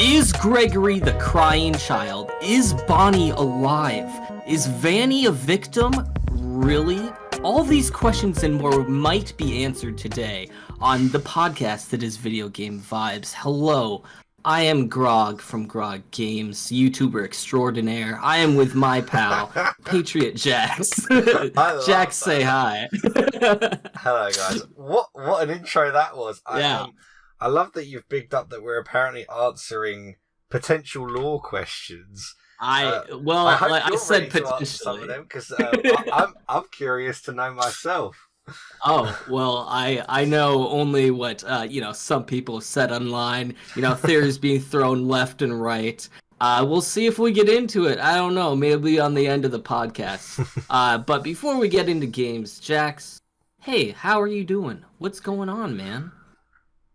Is Gregory the crying child? Is Bonnie alive? Is Vanny a victim? Really? All these questions and more might be answered today on the podcast that is Video Game Vibes. Hello, I am Grog from Grog Games, YouTuber extraordinaire. I am with my pal, PatriotJax. Jax, say hi. Hello, guys. What an intro that was. Yeah. I love that you've bigged up that we're apparently answering potential law questions. I said potentially some of them because I'm curious to know myself. Oh, well, I know only what some people have said online. Theories being thrown left and right. We'll see if we get into it. I don't know, maybe on the end of the podcast. But before we get into games, Jax, hey, how are you doing? What's going on, man?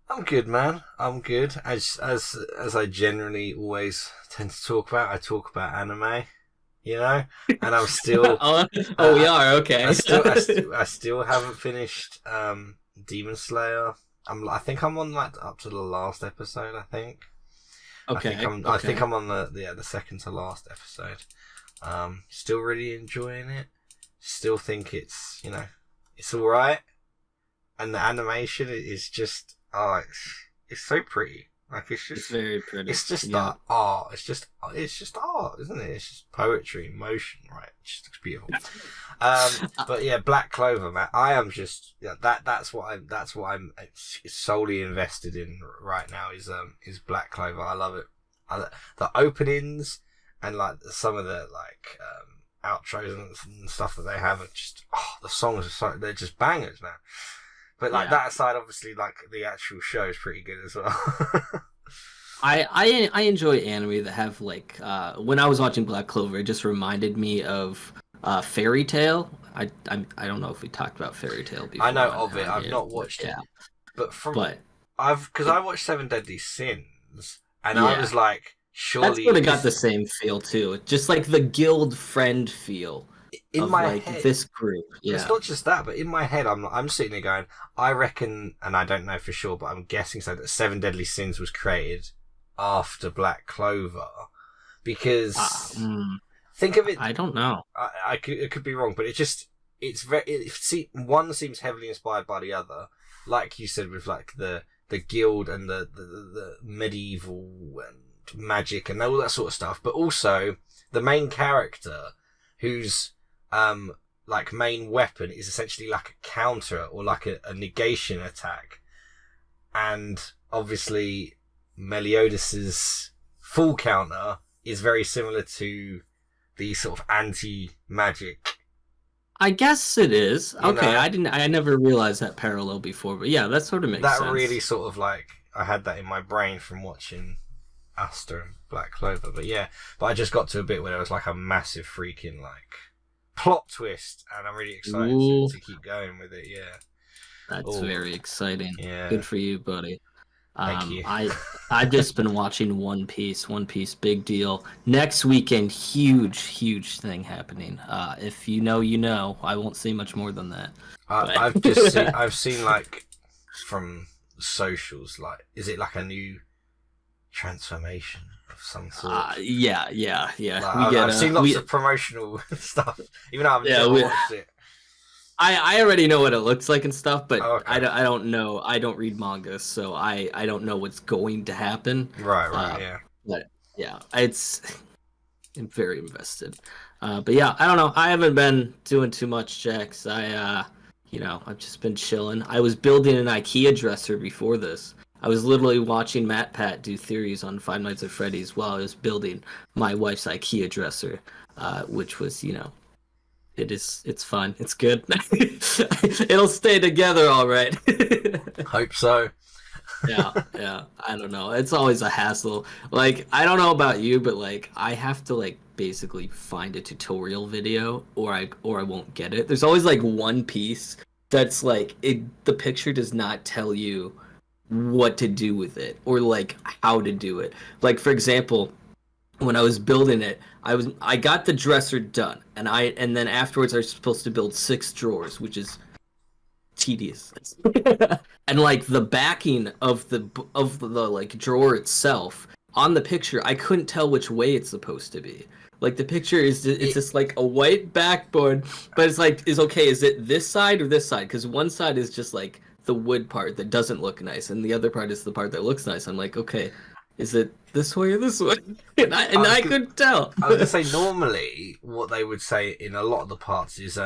I'm good, man. I'm good. As I generally always tend to talk about, I talk about anime, and I'm still. We are okay. I still haven't finished Demon Slayer. I think I'm on up to the last episode. I think. Okay. I think I'm on the second to last episode. Still really enjoying it. Still think it's it's all right, and the animation is just. Oh, it's so pretty. It's very pretty. It's just art. It's just art, isn't it? It's just poetry in motion, right? It just looks beautiful. But yeah, Black Clover, man. I am just that's what I'm solely invested in right now is Black Clover. I love it. The openings and some of the outros and stuff that they have are just the songs are they're just bangers, man. But that aside, obviously, the actual show is pretty good as well. I enjoy anime that have when I was watching Black Clover, it just reminded me of Fairy Tail. I don't know if we talked about Fairy Tail before. I know of it. I've not watched it, but I watched Seven Deadly Sins, and I was like, surely that's sort of got the same feel too, just like the guild friend feel. In my head, this group, it's not just that, but in my head, I'm sitting there going, I reckon, and I don't know for sure, but I'm guessing so that Seven Deadly Sins was created after Black Clover, because think of it. I don't know. It could be wrong, but one seems heavily inspired by the other, like you said, with the guild and the medieval and magic and all that sort of stuff, but also the main character who's main weapon is essentially like a counter or like a negation attack, and obviously Meliodas' full counter is very similar to the sort of anti-magic. I guess it is. I never realized that parallel before, but yeah, that sort of makes sense. That really sort of I had that in my brain from watching Asta and Black Clover, but I just got to a bit where there was a massive freaking plot twist, and I'm really excited to keep going with it. That's very exciting. Yeah, good for you, buddy. Thank you. I've just been watching One Piece, big deal. Next weekend, huge thing happening. If you know, I won't say much more than that. I've seen from socials, is it a new transformation of some sort? Yeah. I've seen lots of promotional stuff, even though I've never watched it. I already know what it looks like and stuff, but okay. I don't know. I don't read manga, so I don't know what's going to happen. Right, yeah. But yeah, I'm very invested. But yeah, I don't know. I haven't been doing too much, Jax. I've just been chilling. I was building an IKEA dresser before this. I was literally watching MatPat do theories on Five Nights at Freddy's while I was building my wife's IKEA dresser, which was, it's fun. It's good. It'll stay together all right. Hope so. Yeah. I don't know. It's always a hassle. I don't know about you, but I have to basically find a tutorial video or I won't get it. There's always one piece that's the picture does not tell you what to do with it or how to do it. For example, when I was building it, I got the dresser done, and then afterwards I was supposed to build 6 drawers, which is tedious. And the backing of the drawer itself on the picture, I couldn't tell which way it's supposed to be. Like the picture it's just like a white backboard, but it's like is it this side or this side? Because one side is just like the wood part that doesn't look nice, and the other part is the part that looks nice. I'm like, okay, is it this way or this way? And I couldn't tell. I was gonna say normally what they would say in a lot of the parts is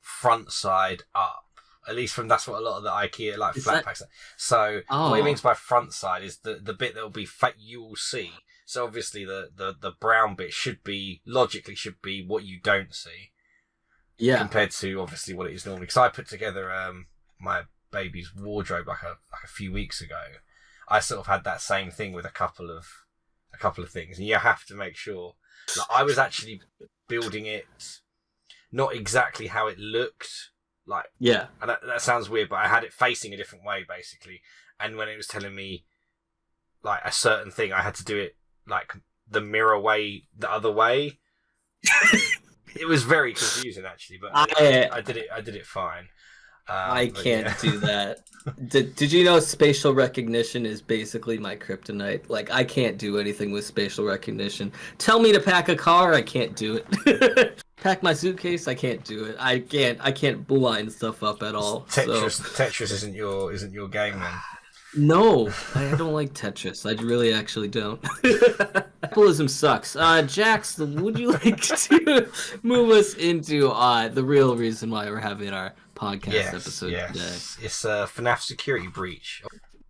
front side up. At least that's what a lot of the IKEA like flat packs. So what it means by front side is the bit that will be you will see. So obviously the brown bit logically should be what you don't see. Yeah. Compared to obviously what it is normally. Because I put together my baby's wardrobe like a few weeks ago. I sort of had that same thing with a couple of things, and you have to make sure. Like, I was actually building it not exactly how it looked. Like, yeah, and that sounds weird, but I had it facing a different way basically. And when it was telling me like a certain thing, I had to do it like the mirror way, the other way. It was very confusing actually, but I did it fine. I can't do that. Did you know spatial recognition is basically my kryptonite? Like, I can't do anything with spatial recognition. Tell me to pack a car, I can't do it. Pack my suitcase, I can't do it. I can't line stuff up at all. Tetris isn't your game then. No, I don't like Tetris. I really actually don't. Capitalism sucks. Jax, would you like to move us into the real reason why we're having our podcast episode today? It's FNAF Security Breach.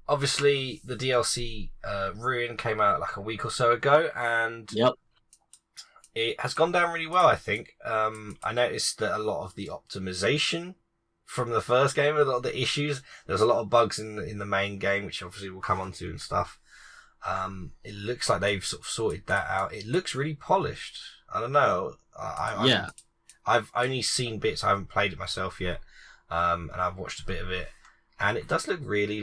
Obviously, the DLC Ruin came out like a week or so ago, and it has gone down really well, I think. I noticed that a lot of the optimization from the first game, a lot of the issues, there's a lot of bugs in the main game, which obviously we'll come on to and stuff. It looks like they've sort of sorted that out. It looks really polished. I don't know. I've only seen bits. I haven't played it myself yet. And I've watched a bit of it, and it does look really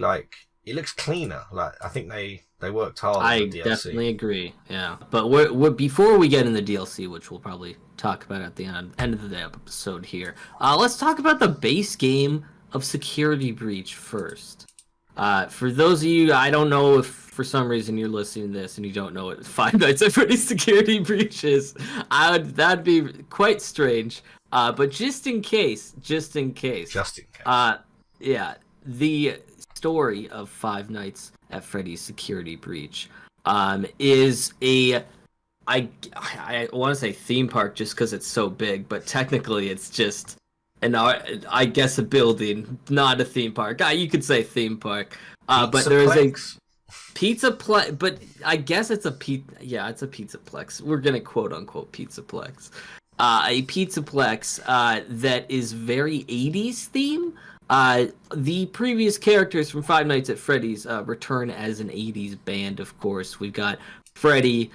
it looks cleaner. Like, I think they worked hard on the DLC. I definitely agree. Yeah, but before we get in the DLC, which we'll probably talk about at the end of the episode here, let's talk about the base game of Security Breach first. For those of you, I don't know if for some reason you're listening to this and you don't know what Five Nights at Freddy's Security Breach is, that'd be quite strange. But just in case. Yeah, the story of Five Nights at Freddy's Security Breach is I want to say theme park just because it's so big, but technically it's just I guess a building, not a theme park. You could say theme park. But there is a pizzaplex, but I guess it's a it's a pizzaplex. We're gonna quote unquote pizzaplex. A pizzaplex that is very 80s theme. The previous characters from Five Nights at Freddy's return as an 80s band, of course. We've got Freddy,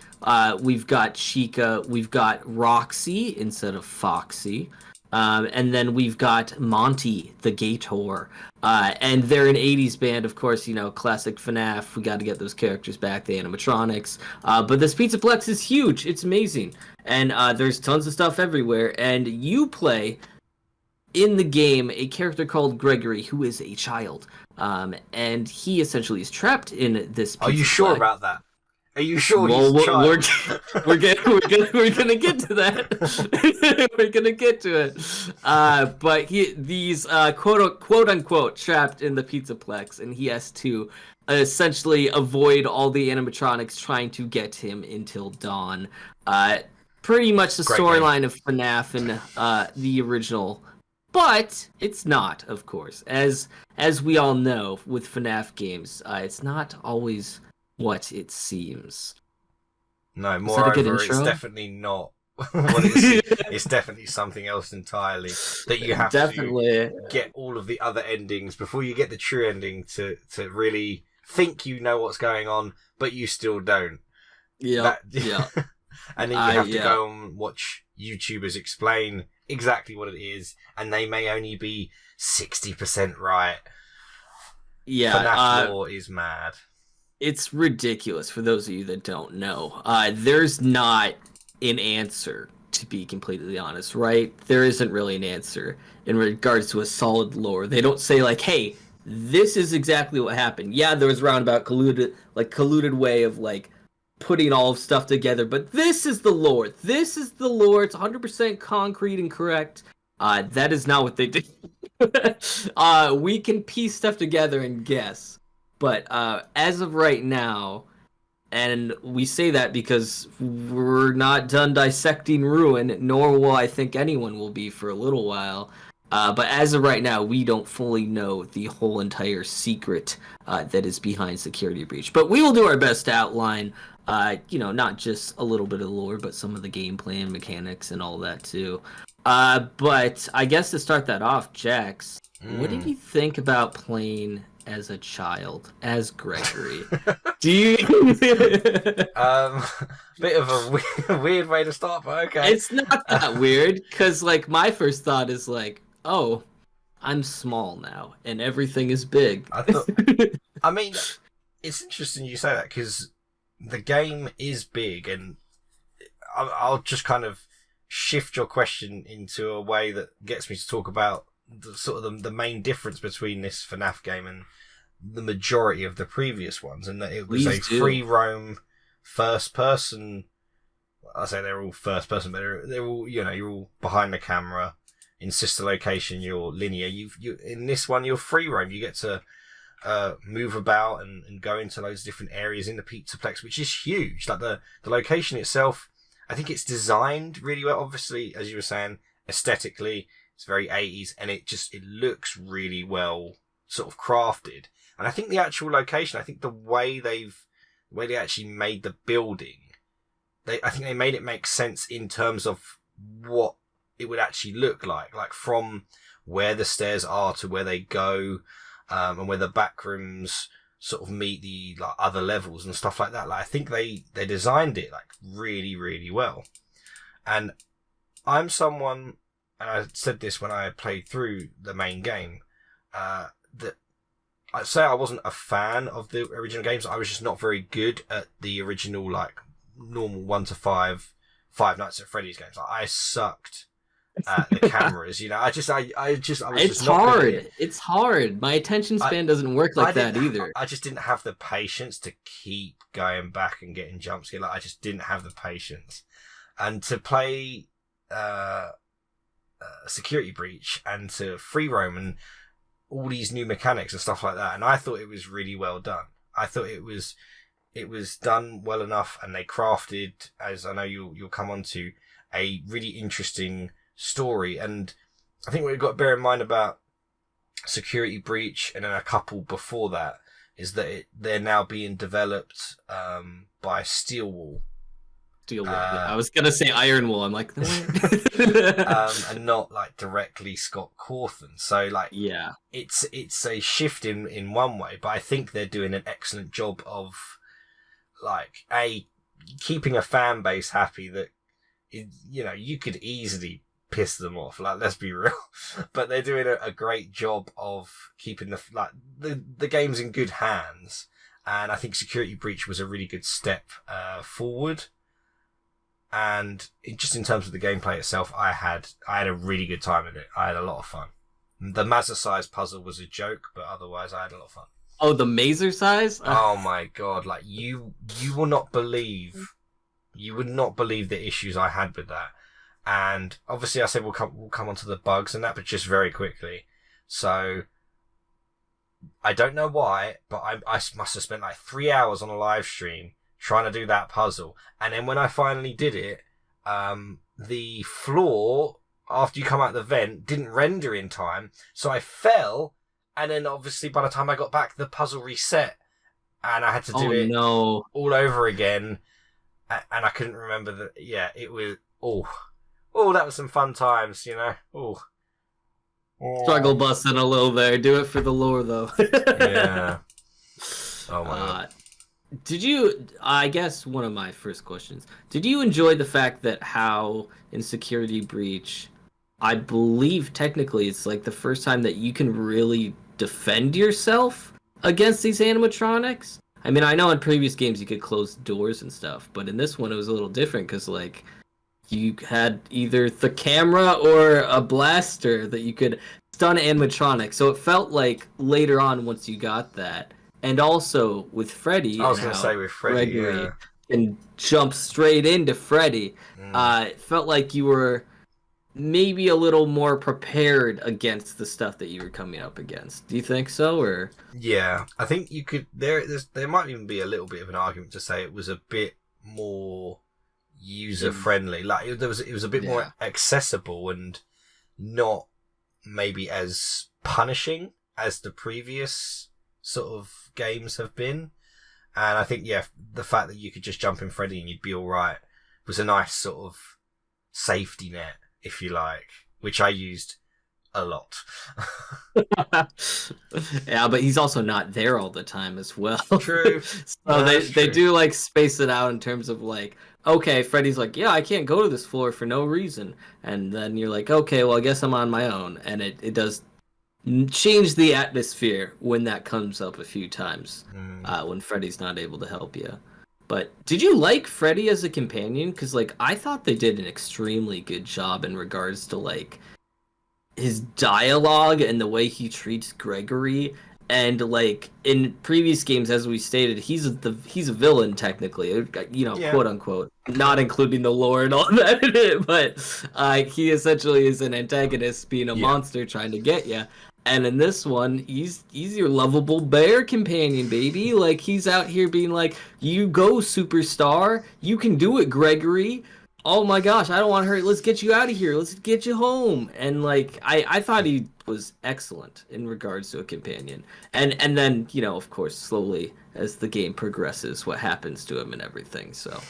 we've got Chica, we've got Roxy instead of Foxy, and then we've got Monty the Gator. And they're an 80s band, of course, classic FNAF. We got to get those characters back, the animatronics. But this pizzaplex is huge. It's amazing. And there's tons of stuff everywhere. And you play in the game a character called Gregory, who is a child. And he essentially is trapped in this pizzaplex. Are you sure about that? Are you sure he's a child? We're gonna get to that. We're gonna get to it. But these quote unquote trapped in the pizzaplex, and he has to essentially avoid all the animatronics trying to get him until dawn. Pretty much the storyline of FNAF and the original. But it's not, of course. As we all know with FNAF games, it's not always what it seems. No, moreover, it's definitely not what it seems. It's definitely something else entirely that you have to get all of the other endings before you get the true ending to really think you know what's going on, but you still don't. Yeah. And then you have to go and watch YouTubers explain exactly what it is, and they may only be 60% right. Yeah. FNAF lore is mad. It's ridiculous for those of you that don't know. There's not an answer, to be completely honest, right? There isn't really an answer in regards to a solid lore. They don't say like, hey, this is exactly what happened. Yeah, there was roundabout colluded way of like putting all of stuff together, but this is the lore. This is the lore. It's 100% concrete and correct. That is not what they did. We can piece stuff together and guess, but as of right now, and we say that because we're not done dissecting Ruin, nor will I think anyone will be for a little while. But as of right now, we don't fully know the whole entire secret that is behind Security Breach. But we will do our best to outline, not just a little bit of lore, but some of the gameplay and mechanics and all that too. But I guess to start that off, Jax, what did you think about playing as a child, as Gregory? Do you? Bit of a weird way to start, but okay. It's not that weird, because like my first thought is like, oh, I'm small now, and everything is big. I mean, it's interesting you say that, because the game is big, and I'll just kind of shift your question into a way that gets me to talk about the main difference between this FNAF game and the majority of the previous ones, and that it was free roam, first person. I say they're all first person, but they're all, you're all behind the camera. In sister location, you're linear. You in this one, you're free roam. You get to move about and go into loads of different areas in the Pizzaplex, which is huge. Like the location itself, I think it's designed really well. Obviously, as you were saying, aesthetically, it's very 80s, and it looks really well sort of crafted. And I think the actual location, I think the way they actually made the building, I think they made it make sense in terms of what it would actually look like from where the stairs are to where they go, and where the back rooms sort of meet the other levels and stuff like that. I think they designed it really, really well. And I'm someone, and I said this when I played through the main game, that I'd say I wasn't a fan of the original games. I was just not very good at the original, normal 1 to 5 Five Nights at Freddy's games. I sucked at the cameras. I was it's just not hard. good at it. It's hard. My attention span doesn't work like that either. I just didn't have the patience to keep going back and getting jump scares. I just didn't have the patience. And to play Security Breach and to free roam and all these new mechanics and stuff like that, and I thought it was really well done. I thought it was done well enough, and they crafted, as I know you'll come on to, a really interesting story. And I think what we've got to bear in mind about Security Breach and then a couple before that is that they're now being developed by Steelwool. I was gonna say Iron Wool. I'm like, no. And not directly Scott Cawthon. So yeah, it's a shift in one way, but I think they're doing an excellent job of keeping a fan base happy that you could easily piss them off. Let's be real, but they're doing a great job of keeping the game's in good hands. And I think Security Breach was a really good step forward. And just in terms of the gameplay itself, I had a really good time with it. I had a lot of fun. The Mazza size puzzle was a joke, but otherwise I had a lot of fun. Oh, the Mazer size? Oh my god! You will not believe, the issues I had with that. And obviously, I said we'll come onto the bugs and that, but just very quickly. So I don't know why, but I must have spent 3 hours on a live stream trying to do that puzzle. And then when I finally did it, the floor, after you come out the vent, didn't render in time. So I fell, and then obviously by the time I got back, the puzzle reset. And I had to do it all over again. And I couldn't remember that. Yeah, it was... Oh, that was some fun times, Oh. Struggle busting a little there. Do it for the lore, though. Yeah. Oh, my God. Did you, I guess one of my first questions, did you enjoy the fact that how in Security Breach, I believe technically it's the first time that you can really defend yourself against these animatronics? I mean, I know in previous games you could close doors and stuff, but in this one it was a little different because you had either the camera or a blaster that you could stun animatronics. So it felt like later on, once you got that, and also with Freddy I and was going to say how with Freddy, yeah. Gregory can jump straight into Freddy, Mm. it felt like you were maybe a little more prepared against the stuff that you were coming up against. Do you think so, or? Yeah, I think you could. There might even be a little bit of an argument to say it was a bit more user friendly. Like it was a bit more Yeah. accessible and not maybe as punishing as the previous sort of games have been. And I think the fact that you could just jump in Freddy and you'd be all right was a nice sort of safety net, if you like, which I used a lot. Yeah, but he's also not there all the time as well. True. So No, they true. do like space it out in terms of like, okay, Freddy's like, yeah, I can't go to this floor for no reason, and then you're like, okay, well, I guess I'm on my own, and it does change the atmosphere when that comes up a few times, when Freddy's not able to help you. But did you like Freddy as a companion? Because like I thought they did an extremely good job in regards to like his dialogue and the way he treats Gregory. And like in previous games, as we stated, he's a villain technically, Yeah. quote unquote, not including the lore and all that in it. But he essentially is an antagonist, being a monster trying to get you. And in this one, he's your lovable bear companion, baby. Like he's out here being like, "You go, superstar. You can do it, Gregory. Oh my gosh, I don't want to hurt. Let's get you out of here. Let's get you home." And like I thought he was excellent in regards to a companion. And then, of course, slowly as the game progresses, what happens to him and everything. So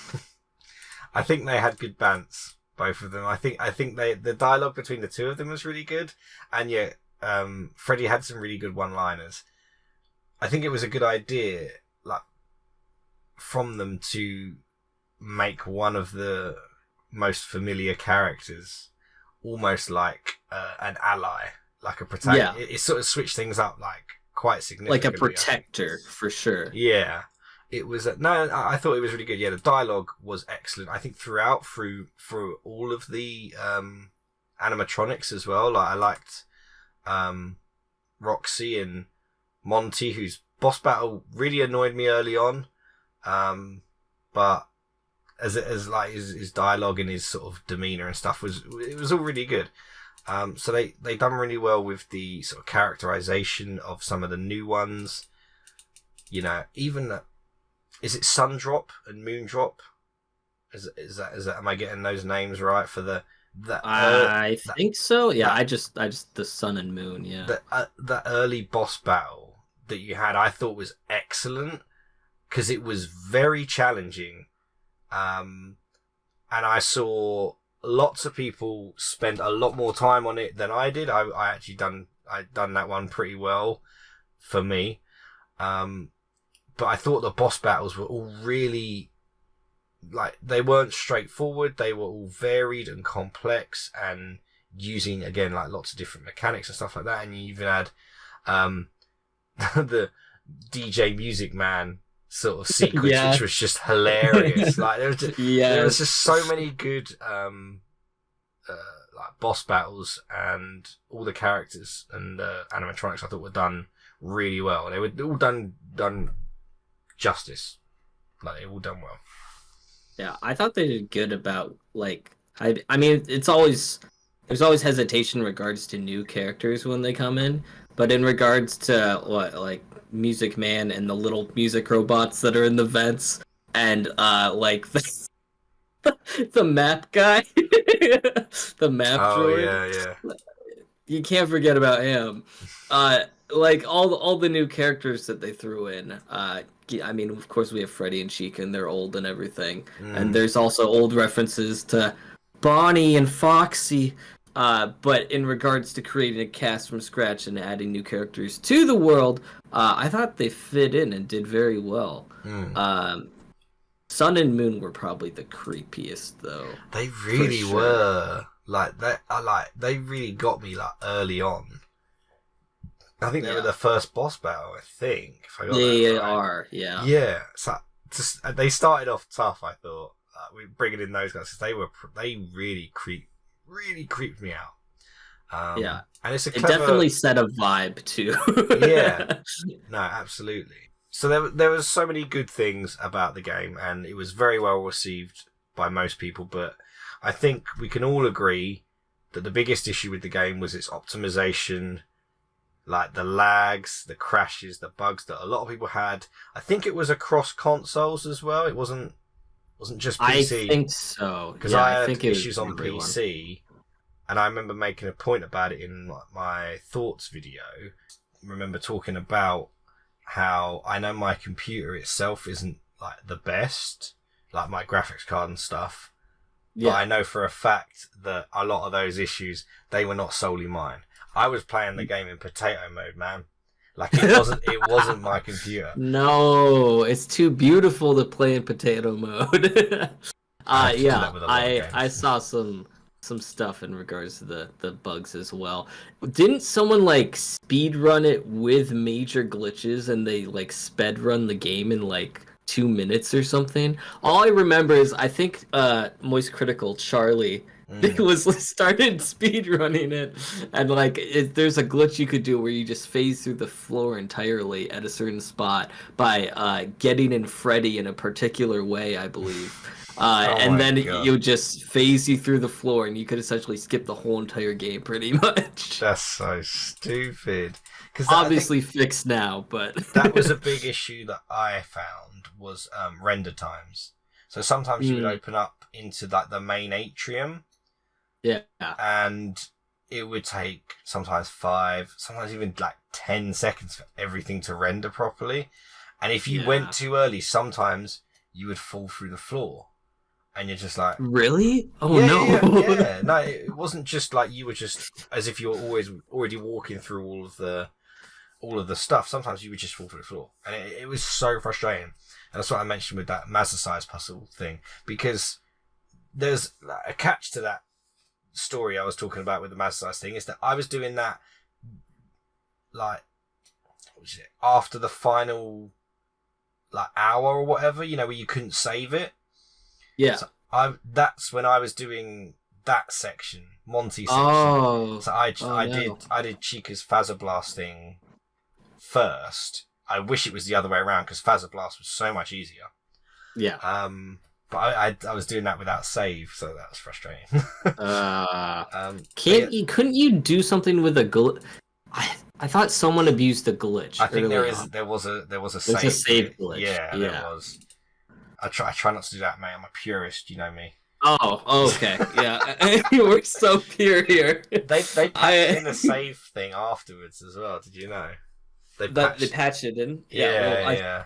I think they had good bants, both of them. I think the dialogue between the two of them was really good, and Freddie had some really good one-liners. I think it was a good idea, like, from them to make one of the most familiar characters almost like an ally, like a protagonist. It sort of switched things up like quite significantly. Like a protector for sure. Yeah, it was. No, I thought it was really good. Yeah, the dialogue was excellent. I think through all of the animatronics as well. Like I liked Roxy and Monty, whose boss battle really annoyed me early on, but as his dialogue and his sort of demeanor and stuff was all really good. So they done really well with the sort of characterization of some of the new ones. Even is it Sundrop and Moondrop? Is that am I getting those names right for the? I think so. Yeah, I just the sun and moon. Yeah, the early boss battle that you had, I thought was excellent because it was very challenging. And I saw lots of people spend a lot more time on it than I did. I'd done that one pretty well for me. But I thought the boss battles were all really, like, they weren't straightforward. They were all varied and complex and using, again, like lots of different mechanics and stuff like that. And you even had, the DJ Music Man sort of sequence, which was just hilarious. Like there was just so many good like boss battles, and all the characters and animatronics I thought were done really well. They were all done justice. Like they were all done well. Yeah, I thought they did good about like I mean there's always hesitation in regards to new characters when they come in, but in regards to like Music Man and the little music robots that are in the vents, and like the map guy, the map droid. Yeah. You can't forget about him. Like all the new characters that they threw in. I mean, of course we have Freddy and Chica, and they're old and everything. And there's also old references to Bonnie and Foxy. But in regards to creating a cast from scratch and adding new characters to the world, I thought they fit in and did very well. Sun and Moon were probably the creepiest, though. They really were. They really got me like early on. I think they were the first boss battle. I think if I got that right. Are, yeah. Yeah, so they started off tough. I thought, we're bringing in those guys because they really creeped me out. Yeah, and it's a it clever... definitely set a vibe too. Yeah, no, absolutely. So there was so many good things about the game, and it was very well received by most people. But I think we can all agree that the biggest issue with the game was its optimization, like the lags, the crashes, the bugs that a lot of people had. I think it was across consoles as well. It wasn't just PC. I think so. Because Yeah, I I had think it was issues on everyone. PC, and I remember making a point about it in my thoughts video. I remember talking about how I know my computer itself isn't like the best, like my graphics card and stuff. Yeah. But I know for a fact that a lot of those issues, they were not solely mine. I was playing the game in potato mode, man. Like it wasn't my computer. No, it's too beautiful to play in potato mode. Yeah, I saw some stuff in regards to the bugs as well. Didn't someone like speed run it with major glitches and they like sped run the game in like 2 minutes or something? All I remember is I think Moist Critical Charlie started speed running it, and like there's a glitch you could do where you just phase through the floor entirely at a certain spot by getting in Freddy in a particular way, I believe. And then you just phase you through the floor, and you could essentially skip the whole entire game pretty much. That's so stupid. Because obviously fixed now, but that was a big issue that I found was render times. So sometimes you would open up into like the main atrium, yeah, and it would take sometimes 5, sometimes even like 10 seconds for everything to render properly. And if you went too early, sometimes you would fall through the floor. And you're just like, really? Oh yeah, no! Yeah. No, it wasn't just like you were just as if you were already walking through all of the stuff. Sometimes you would just fall through the floor, and it was so frustrating. And that's what I mentioned with that Mazda size puzzle thing, because there's a catch to that story I was talking about with the Mazda size thing, is that I was doing that like after the final like hour or whatever, you know, where you couldn't save it. Yeah. So that's when I was doing that section, Monty section. Oh. So I did Chica's Phaser Blast thing first. I wish it was the other way around, because Phaser Blast was so much easier. Yeah. But I was doing that without save, so that was frustrating. Couldn't you do something with a glitch? I thought someone abused the glitch. I think there was a save glitch. Yeah, there was. I try not to do that, mate. I'm a purist, you know me. Oh, okay. Yeah. We're so pure here. They patched in a save thing afterwards as well, did you know? They patched it in? Yeah.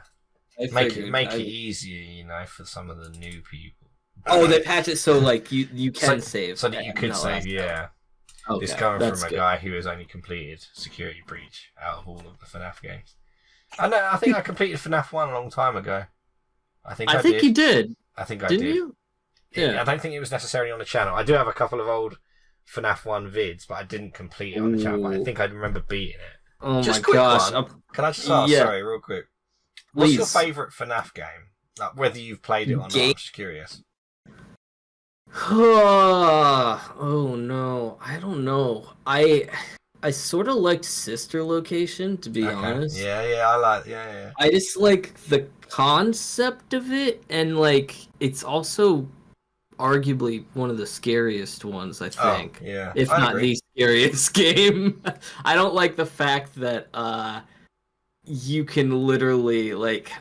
Make it easier, you know, for some of the new people. Oh, they patch it so like you can save. So that you could save, yeah. Okay, it's coming from a guy who has only completed Security Breach out of all of the FNAF games. I think I completed FNAF 1 a long time ago. I think you did. I think I did. Didn't you? Yeah. I don't think it was necessarily on the channel. I do have a couple of old FNAF 1 vids, but I didn't complete it on the channel. But I think I remember beating it. Oh just my gosh. Can I just ask, sorry, real quick. What's your favourite FNAF game? Like, whether you've played it or not, I'm just curious. Oh no, I don't know. I sort of liked Sister Location, to be honest. Yeah. I just like the concept of it, and like it's also arguably one of the scariest ones, I think. Oh, yeah. If not the scariest game. I don't like the fact that you can literally like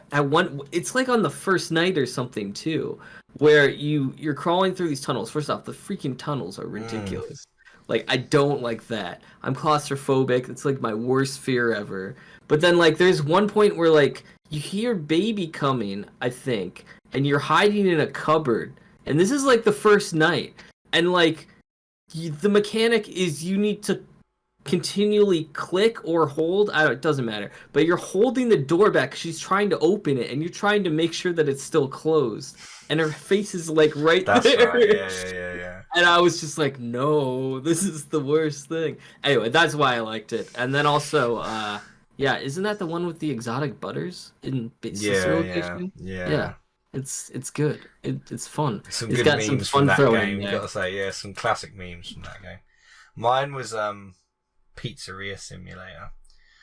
it's like on the first night or something too, where you're crawling through these tunnels. First off, the freaking tunnels are ridiculous. Like, I don't like that. I'm claustrophobic. It's like my worst fear ever. But then like there's one point where like you hear baby coming, I think, and you're hiding in a cupboard. And this is like the first night. And like the mechanic is you need to continually click or hold. It doesn't matter. But you're holding the door back. She's trying to open it, and you're trying to make sure that it's still closed. And her face is like right there. That's right. Yeah. And I was just like, no, this is the worst thing. Anyway, that's why I liked it. And then also, isn't that the one with the exotic butters in Sister Location? Yeah. It's good. It's fun. Some It's good got some memes from fun that throwing game. there. Gotta say, yeah, some classic memes from that game. Mine was Pizzeria Simulator.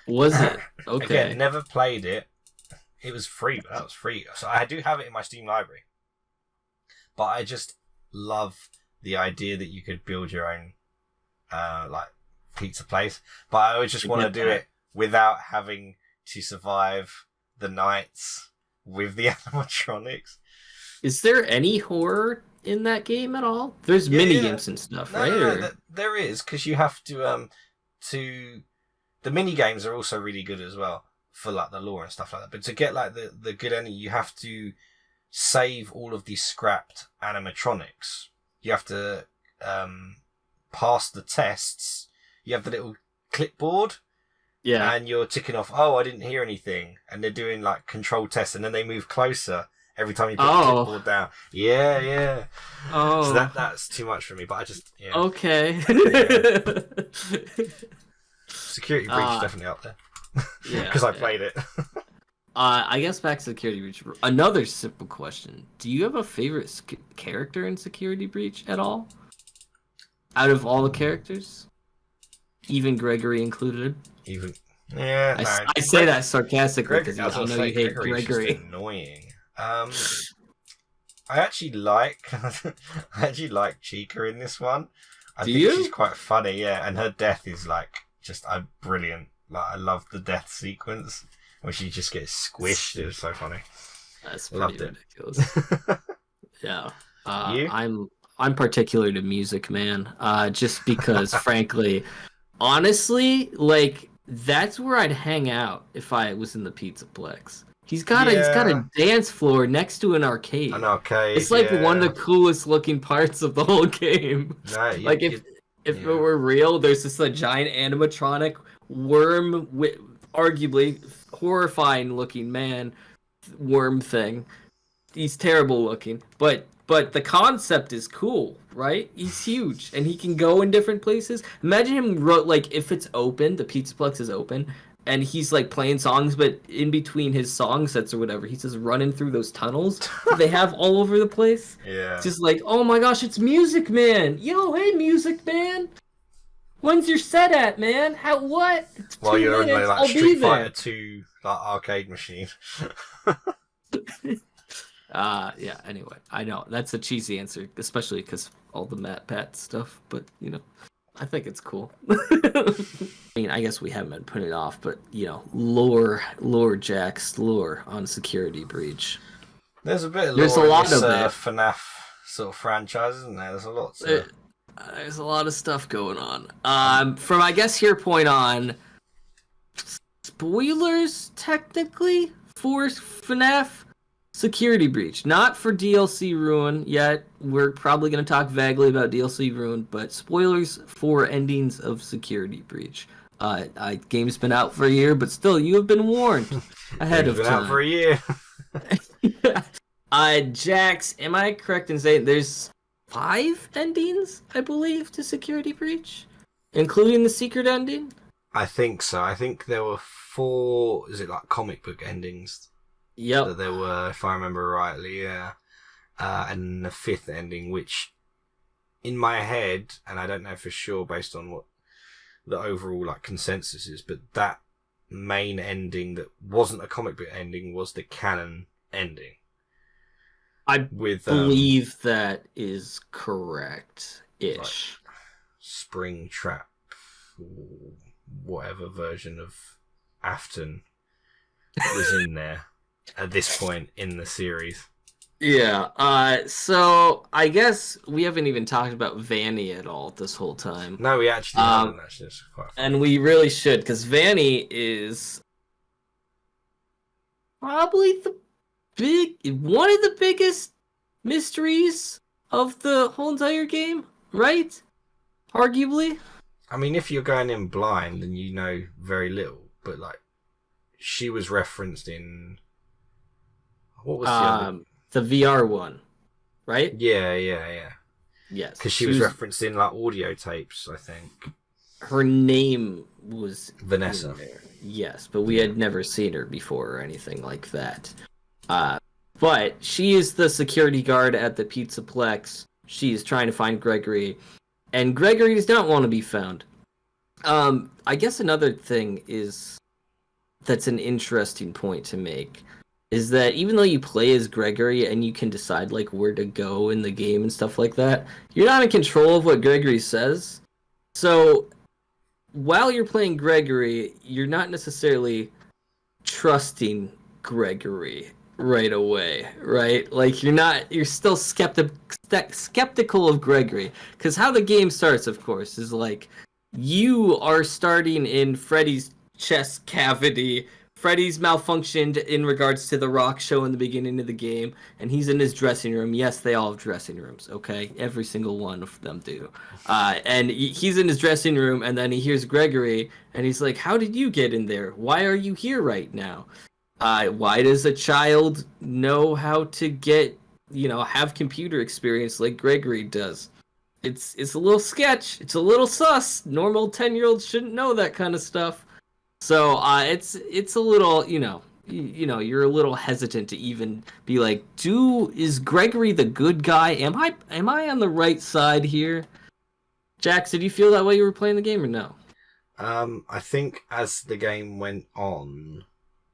Was it? Again, Okay. never played it. It was free, but that was free. So I do have it in my Steam library. But I just love the idea that you could build your own like pizza place. But I would just want to do it without having to survive the nights with the animatronics. Is there any horror in that game at all? There's mini games and stuff, right? No, there is, because you have to the mini games are also really good as well for like the lore and stuff like that. But to get like the good ending, you have to save all of these scrapped animatronics. You have to pass the tests. You have the little clipboard. Yeah. And you're ticking off, oh, I didn't hear anything. And they're doing like control tests, and then they move closer every time you put the clipboard down. Yeah. Oh. So that's too much for me, but I just, yeah. Okay. Yeah. Security Breach is definitely up there. Yeah. Because I played it. I guess back to Security Breach. Another simple question. Do you have a favorite character in Security Breach at all? Out of all the characters? Even Gregory included? Yeah, I say that sarcastically because I know you hate Gregory's Gregory. just annoying. I actually like Chica in this one. I think she's quite funny, yeah, and her death is like just brilliant. Like I love the death sequence where she just gets squished. It was so funny. That's pretty ridiculous. Yeah. You? I'm particular to music, man. Just because, frankly, honestly, like that's where I'd hang out if I was in the Pizzaplex. He's got a dance floor next to an arcade. An arcade. It's like one of the coolest looking parts of the whole game. No, if it were real, there's just a giant animatronic worm, arguably horrifying looking man worm thing. He's terrible looking, but the concept is cool, right? He's huge and he can go in different places. Imagine him like if it's open, the Pizzaplex is open, and he's like playing songs, but in between his song sets or whatever, he's just running through those tunnels that they have all over the place. Yeah. Just like, oh my gosh, it's Music Man! Yo, hey Music Man! When's your set at, man? What? It's While you're in like Street Fighter 2 like arcade machine. Yeah, anyway, I know that's a cheesy answer, especially because all the Matt Pat stuff, but you know, I think it's cool. I mean, I guess we haven't been putting it off, but you know, lore Jax lore on Security Breach. There's a bit of lore in this FNAF sort of franchise, isn't there? There's a lot to... There's a lot of stuff going on. From I guess your point on, spoilers technically for FNAF Security Breach, not for DLC Ruin yet. We're probably going to talk vaguely about DLC Ruin, but spoilers for endings of Security Breach. Game's been out for a year, but still, you have been warned ahead of time. Been out for a year. Jax, am I correct in saying there's 5 endings, I believe, to Security Breach, including the secret ending? I think so. I think there were 4. Is it like comic book endings? Yep. That there were, if I remember rightly, yeah. And the 5th ending, which in my head, and I don't know for sure based on what the overall like consensus is, but that main ending that wasn't a comic book ending was the canon ending. I believe that is correct-ish. Like Springtrap, whatever version of Afton was in there at this point in the series. Yeah, so I guess we haven't even talked about Vanny at all this whole time. No, we actually haven't. Actually, it's quite fun. And we really should, because Vanny is probably one of the biggest mysteries of the whole entire game, right? Arguably. I mean, if you're going in blind, then you know very little. But like, she was referenced in what was the other? The VR one, right? Yeah. Yes. Because she was referenced in like audio tapes, I think. Her name was Vanessa. Yes, but we had never seen her before or anything like that. But she is the security guard at the Pizzaplex. She is trying to find Gregory, and Gregory does not want to be found. I guess another thing is that's an interesting point to make is that even though you play as Gregory and you can decide like where to go in the game and stuff like that, you're not in control of what Gregory says. So while you're playing Gregory, you're not necessarily trusting Gregory right away, right? Like you're still skeptical of Gregory, because how the game starts, of course, is like you are starting in Freddy's chest cavity. Freddy's malfunctioned in regards to the rock show in the beginning of the game, and he's in his dressing room. Yes, they all have dressing rooms, okay? Every single one of them do. And he's in his dressing room, and then he hears Gregory, and he's like, how did you get in there? Why are you here right now? Why does a child know how to get, have computer experience like Gregory does? It's a little sketch. It's a little sus. Normal 10-year-olds shouldn't know that kind of stuff. So it's a little, you're a little hesitant to even be like, is Gregory the good guy? Am I on the right side here? Jax, did you feel that way you were playing the game or no? I think as the game went on,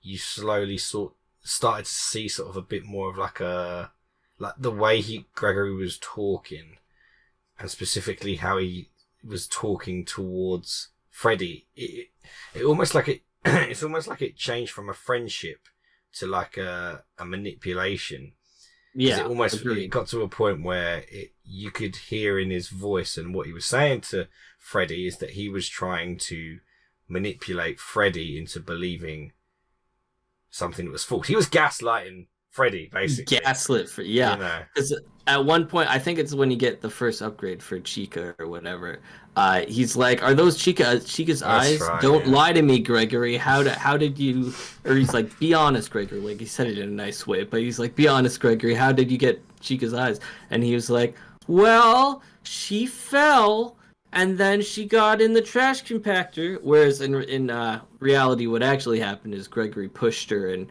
you slowly started to see sort of a bit more of like the way Gregory was talking, and specifically how he was talking towards Freddy. It almost like it it's almost like it changed from a friendship to like a manipulation. Yeah, it got to a point where you could hear in his voice, and what he was saying to Freddy is that he was trying to manipulate Freddy into believing something that was false. He was gaslighting Freddy, basically. Gaslit, yeah. Because at one point, I think it's when you get the first upgrade for Chica or whatever. He's like, "Are those Chica's eyes? Right, Don't lie to me, Gregory. How did you?" Or he's like, "Be honest, Gregory." Like he said it in a nice way, but he's like, "Be honest, Gregory. How did you get Chica's eyes?" And he was like, "Well, she fell." And then she got in the trash compactor. Whereas in reality, what actually happened is Gregory pushed her and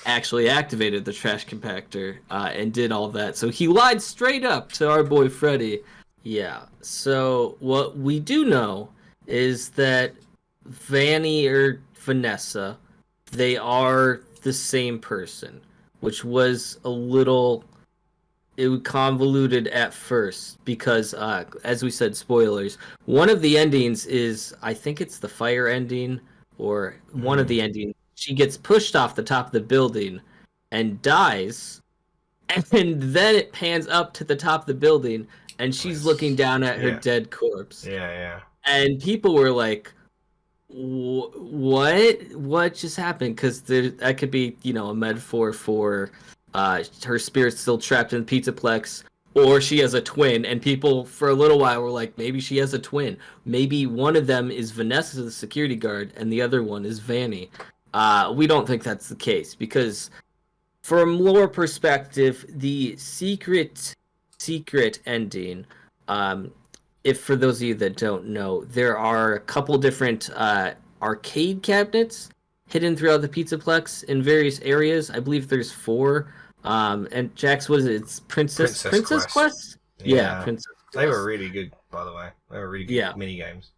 actually activated the trash compactor and did all that. So he lied straight up to our boy Freddy. Yeah. So what we do know is that Vanny or Vanessa, they are the same person, which was a little convoluted at first because, as we said, spoilers. One of the endings is, I think it's the fire ending or one of the endings. She gets pushed off the top of the building and dies, and then it pans up to the top of the building, and she's looking down at her dead corpse. Yeah. And people were like, "What just happened?" Because that could be, a metaphor for her spirit's still trapped in the Pizzaplex, or she has a twin. And people for a little while were like, maybe she has a twin. Maybe one of them is Vanessa, the security guard, and the other one is Vanny. We don't think that's the case because, from lore perspective, the secret ending. If for those of you that don't know, there are a couple different arcade cabinets hidden throughout the Pizzaplex in various areas. I believe there's 4. And Jax, what is it? It's Princess Quest? Yeah, Princess Quest. They were really good, by the way. They were really good mini games.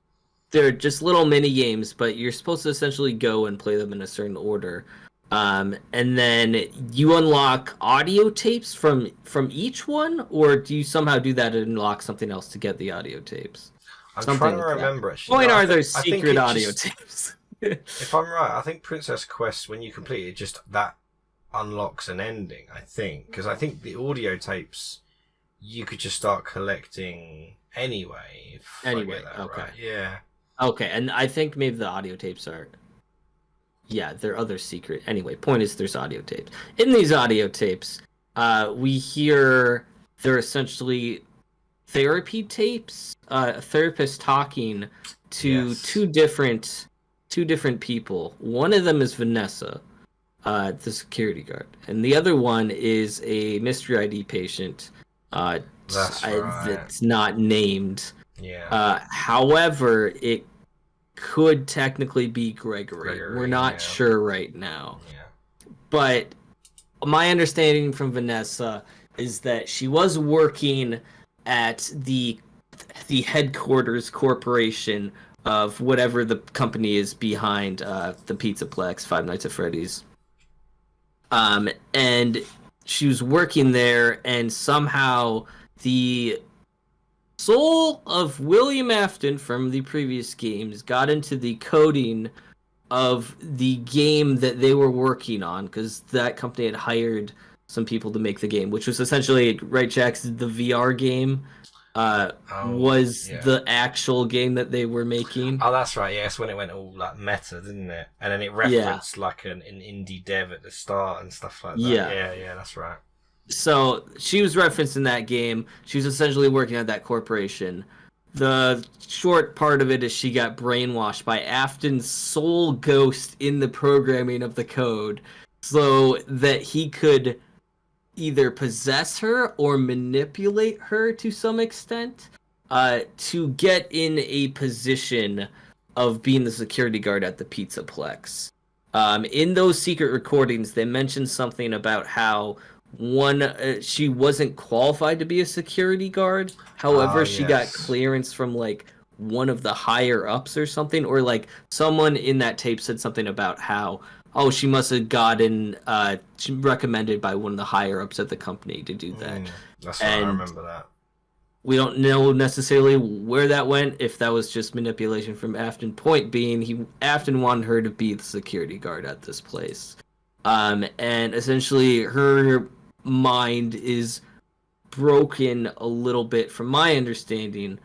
They're just little mini games, but you're supposed to essentially go and play them in a certain order. And then you unlock audio tapes from each one, or do you somehow do that and unlock something else to get the audio tapes? I'm trying to remember, actually. Point are there secret audio tapes? If I'm right, I think Princess Quest, when you complete it, just that unlocks an ending, I think. Because I think the audio tapes you could just start collecting anyway. Okay. Right. Yeah. Okay, and I think maybe the audio tapes are... Yeah, they're other secret. Anyway, point is there's audio tapes. In these audio tapes, we hear they're essentially therapy tapes. A therapist talking to two different people. One of them is Vanessa, the security guard, and the other one is a mystery ID patient. That's not named. Yeah. However, it could technically be Gregory. We're not sure right now. Yeah. But my understanding from Vanessa is that she was working at the headquarters corporation of whatever the company is behind the Pizzaplex, Five Nights at Freddy's. And she was working there, and somehow the soul of William Afton from the previous games got into the coding of the game that they were working on, because that company had hired some people to make the game, which was essentially, right, Jax, the VR game was the actual game that they were making. Oh, that's right. Yes, when it went all like meta, didn't it? And then it referenced like an indie dev at the start and stuff like that. Yeah, that's right. So she was referencing that game. She was essentially working at that corporation. The short part of it is she got brainwashed by Afton's soul ghost in the programming of the code, so that he could either possess her or manipulate her to some extent, to get in a position of being the security guard at the Pizzaplex. In those secret recordings, they mentioned something about how she wasn't qualified to be a security guard. However, she got clearance from like one of the higher ups or something, or like someone in that tape said something about how she must have gotten recommended by one of the higher ups at the company to do that. That's right, I remember that. We don't know necessarily where that went, if that was just manipulation from Afton. Point being, Afton wanted her to be the security guard at this place. And essentially her mind is broken a little bit, from my understanding,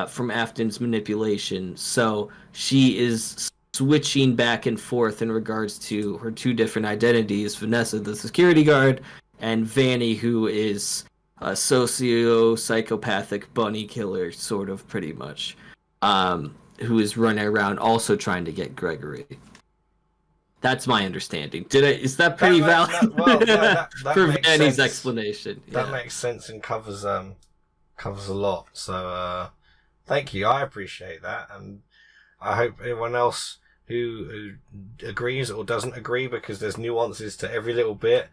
from Afton's manipulation. So she is switching back and forth in regards to her two different identities: Vanessa, the security guard, and Vanny, who is a psychopathic bunny killer, sort of, pretty much, who is running around also trying to get Gregory. That's my understanding. Is that pretty valid? That for Vanny's explanation? That makes sense and covers a lot. So thank you. I appreciate that, and I hope anyone else who agrees or doesn't agree, because there's nuances to every little bit,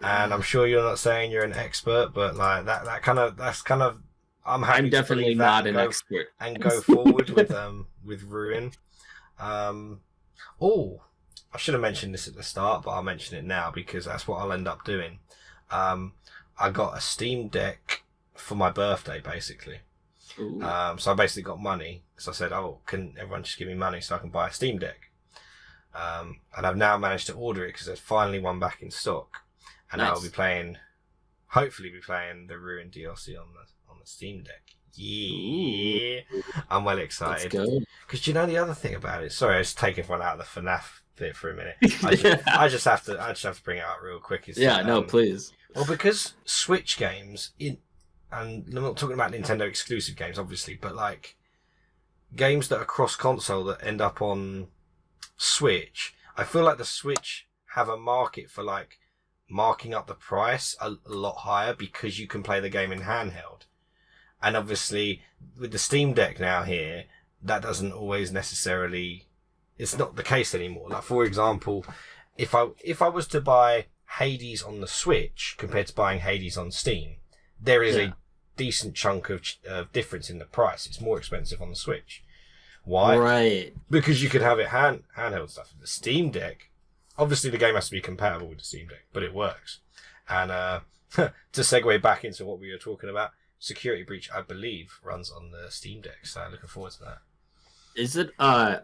and I'm sure you're not saying you're an expert, but like that's kind of I'm happy. I'm definitely not an expert, and go forward with Ruin. I should have mentioned this at the start, but I'll mention it now because that's what I'll end up doing. I got a Steam Deck for my birthday, basically. So I basically got money. So I said, can everyone just give me money so I can buy a Steam Deck? And I've now managed to order it because there's finally one back in stock. And nice. I'll be hopefully be playing the Ruin DLC on the Steam Deck. Yeah. I'm well excited. Let's go. Because you know the other thing about it, sorry, I was taking everyone out of the FNAF bit for a minute. I just have to bring it out real quick. Please. Well, because Switch games, and I'm not talking about Nintendo exclusive games, obviously, but like games that are cross-console that end up on Switch, I feel like the Switch have a market for like marking up the price a lot higher because you can play the game in handheld. And obviously, with the Steam Deck now here, that doesn't always necessarily, it's not the case anymore. Like, for example, if I was to buy Hades on the Switch compared to buying Hades on Steam, there is a decent chunk of difference in the price. It's more expensive on the Switch. Why? Right. Because you could have it handheld stuff. The Steam Deck, obviously the game has to be compatible with the Steam Deck, but it works. And to segue back into what we were talking about, Security Breach, I believe, runs on the Steam Deck, so I'm looking forward to that. Is it,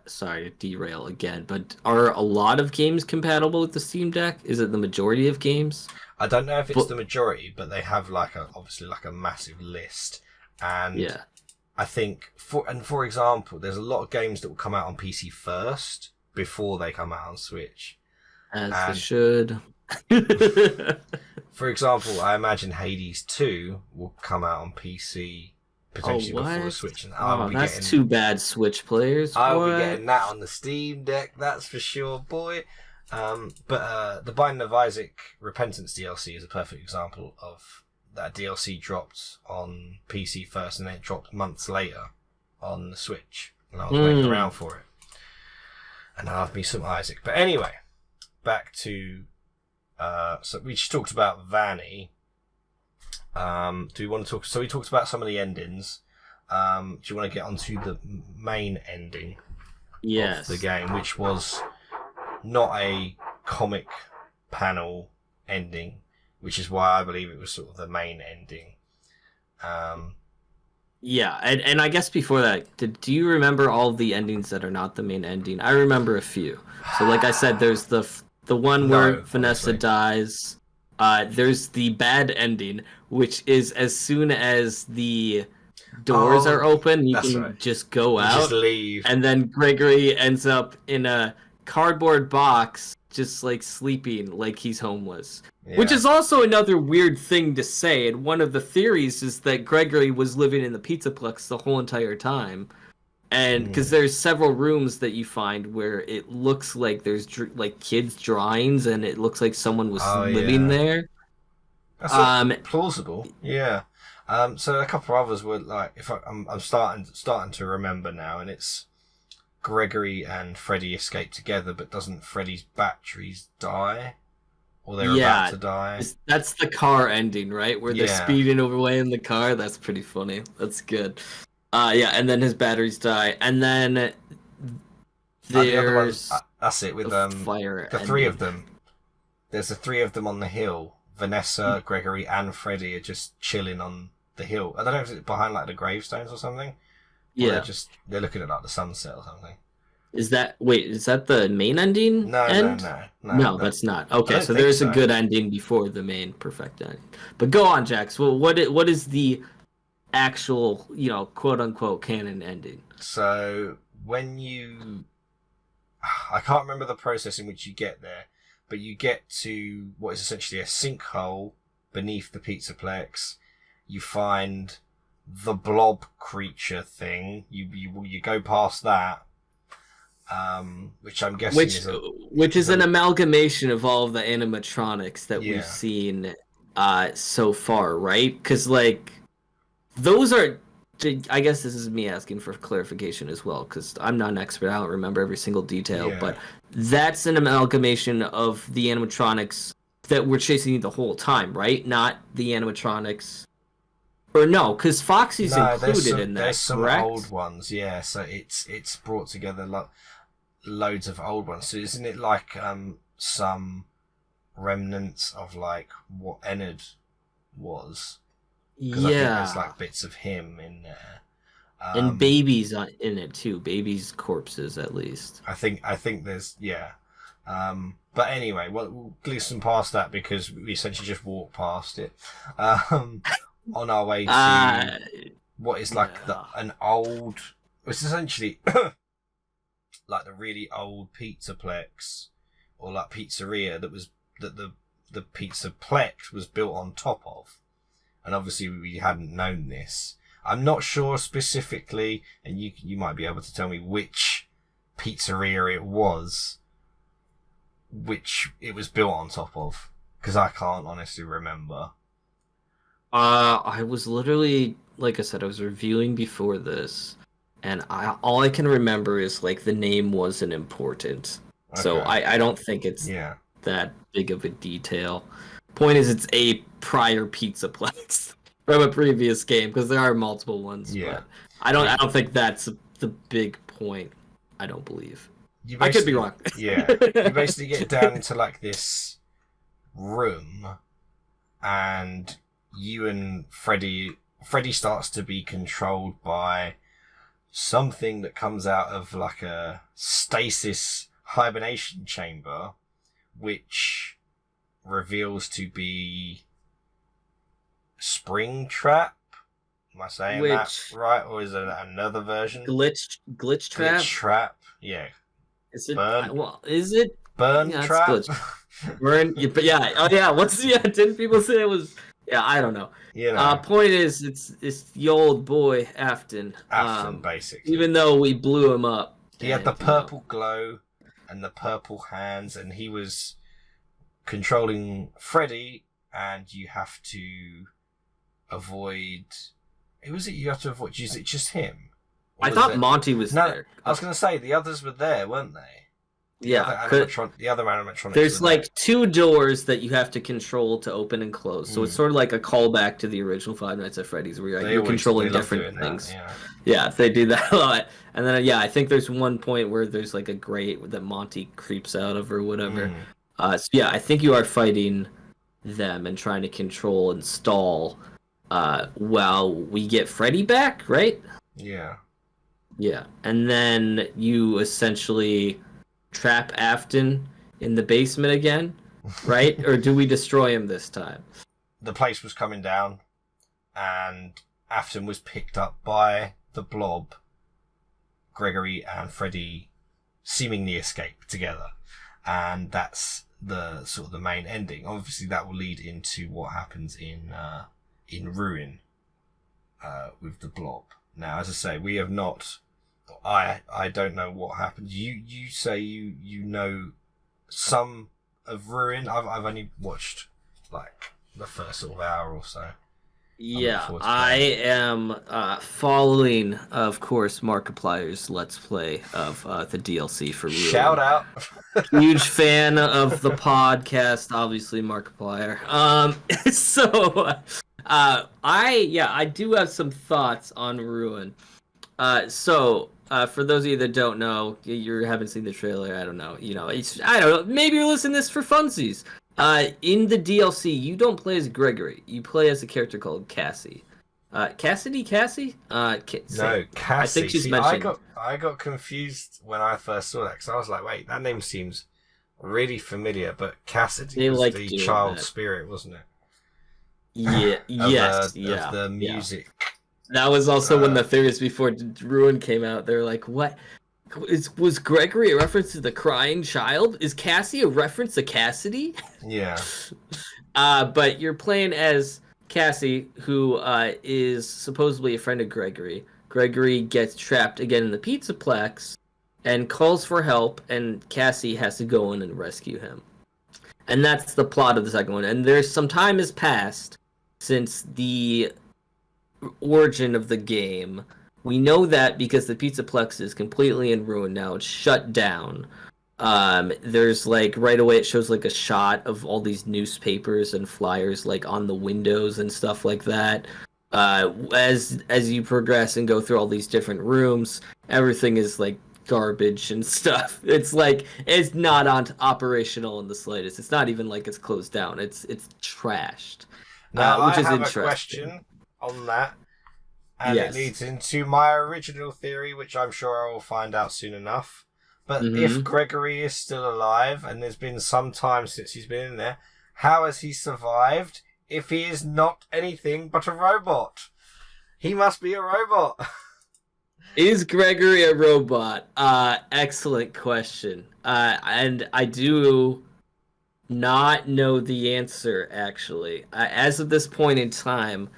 sorry to derail again, but are a lot of games compatible with the Steam Deck? Is it the majority of games? I don't know if it's the majority, but they have obviously a massive list. And I think, for example, there's a lot of games that will come out on PC first before they come out on Switch. As they should. For example, I imagine Hades 2 will come out on PC potentially before the Switch. And that's too bad, Switch players. I'll be getting that on the Steam Deck, that's for sure, boy. But the Binding of Isaac Repentance DLC is a perfect example of that. DLC dropped on PC first, and then it dropped months later on the Switch. And I was waiting around for it. And I love me some Isaac. But anyway, back to So we just talked about Vanny. Do we want to talk? So we talked about some of the endings. Do you want to get onto the main ending of the game, which was not a comic panel ending, which is why I believe it was sort of the main ending. Yeah, and I guess before that, do you remember all of the endings that are not the main ending? I remember a few. So like I said, there's the one where Vanessa honestly. dies. There's the bad ending, which is as soon as the doors are open, you can just go out, just leave, and then Gregory ends up in a cardboard box, just like sleeping, like he's homeless. Yeah. Which is also another weird thing to say. And one of the theories is that Gregory was living in the Pizzaplex the whole entire time. And because there's several rooms that you find where it looks like there's like kids' drawings, and it looks like someone was living there. That's plausible. Yeah. So a couple of others were like, if I'm starting to remember now, and it's Gregory and Freddy escape together, but doesn't Freddy's batteries die? Or they're about to die? That's the car ending, right? Where they're speeding away in the car. That's pretty funny. That's good. And then his batteries die, and then there's the other ones. That's it with fire. The three of them. There's the three of them on the hill. Vanessa, Gregory, and Freddy are just chilling on the hill. I don't know if it's behind like the gravestones or something. Yeah. Or they're looking at like the sunset or something. Is that the main ending? No, that's not. Okay, so there's a good ending before the main perfect ending. But go on, Jax. Well, what is the actual, quote unquote canon ending? So when I can't remember the process in which you get there, but you get to what is essentially a sinkhole beneath the Pizzaplex. You find the blob creature thing. You go past that. Which I'm guessing is an amalgamation of all of the animatronics that we've seen so far, right? Because like those are, I guess this is me asking for clarification as well, because I'm not an expert. I don't remember every single detail, but that's an amalgamation of the animatronics that were chasing you the whole time, right? Not the animatronics. Or no, because Foxy's included in that. There's some correct? Old ones, yeah. So it's brought together loads of old ones. So isn't it like some remnants of like what Ennard was? Because I think there's like bits of him in there. And Baby's in it too. Baby's corpses, at least. I think there's but anyway, we'll glisten past that because we essentially just walked past it. On our way to what is like an old. It's essentially like the really old Pizzaplex or like pizzeria that the Pizzaplex was built on top of, and obviously we hadn't known this. I'm not sure specifically, and you might be able to tell me which pizzeria it was, which it was built on top of, because I can't honestly remember. I was literally, like I said, I was reviewing before this, and all I can remember is like the name wasn't important. Okay. So I don't think it's that big of a detail. Point is, it's a prior Pizzaplex from a previous game, because there are multiple ones. Yeah. But I don't think that's the big point. I don't believe. I could be wrong. Yeah. You basically get down into like this room, and you and Freddy starts to be controlled by something that comes out of like a stasis hibernation chamber, which reveals to be Springtrap. Am I saying that right, or is it another version? Glitch Trap. Glitch Trap. Yeah. Is it? Is it Burn Trap? Burn. But yeah. Oh yeah. Didn't people say it was? Yeah, I don't know. Point is, it's the old boy Afton. Basically. Even though we blew him up. He had the purple glow and the purple hands, and he was controlling Freddy, and you have to avoid. Who was it you have to avoid? Is it just him? I thought Monty was there. I was going to say, the others were there, weren't they? Yeah, The other animatronics. there's like 2 doors that you have to control to open and close. So it's sort of like a callback to the original Five Nights at Freddy's, where you're controlling different things. That, yeah, they do that a lot. And then I think there's one point where there's like a grate that Monty creeps out of or whatever. So yeah, I think you are fighting them and trying to control and stall while we get Freddy back, right? Yeah. Yeah, and then you essentially trap Afton in the basement again, right? Or do we destroy him this time? The place was coming down, and Afton was picked up by the Blob. Gregory and Freddy seemingly escape together, and that's the sort of the main ending. Obviously, that will lead into what happens in Ruin with the Blob. Now, as I say, we have not. I don't know what happens. You say you know some of Ruin. I've only watched like the first sort of hour or so. Yeah, I am following, of course, Markiplier's Let's Play of the DLC for Ruin. Shout out! Huge fan of the podcast, obviously, Markiplier. So I do have some thoughts on Ruin. For those of you that don't know, you haven't seen the trailer. I don't know. I don't know. Maybe you're listening to this for funsies. In the DLC, you don't play as Gregory. You play as a character called Cassie. Cassie? No, Cassie. I think she's mentioned. I got confused when I first saw that because I was like, wait, that name seems really familiar, but Cassidy was the child spirit, wasn't it? Yeah. Of the music. That was also when the theories before Ruin came out. They were like, what? Was Gregory a reference to the crying child? Is Cassie a reference to Cassidy? Yeah. But you're playing as Cassie, who is supposedly a friend of Gregory. Gregory gets trapped again in the Pizzaplex and calls for help, and Cassie has to go in and rescue him. And that's the plot of the second one. And there's some time has passed since the origin of the game. We know that because the Pizzaplex is completely in ruin now. It's shut down. There's like right away it shows like a shot of all these newspapers and flyers like on the windows and stuff like that. As you progress and go through all these different rooms, everything is like garbage and stuff. It's like it's not operational in the slightest. It's not even like it's closed down. It's trashed. Now which I is have interesting. a question on that. And it leads into my original theory, which I'm sure I will find out soon enough. But if Gregory is still alive, and there's been some time since he's been in there, how has he survived if he is not anything but a robot? He must be a robot. Is Gregory a robot? Excellent question. And I do not know the answer, actually. As of this point in time,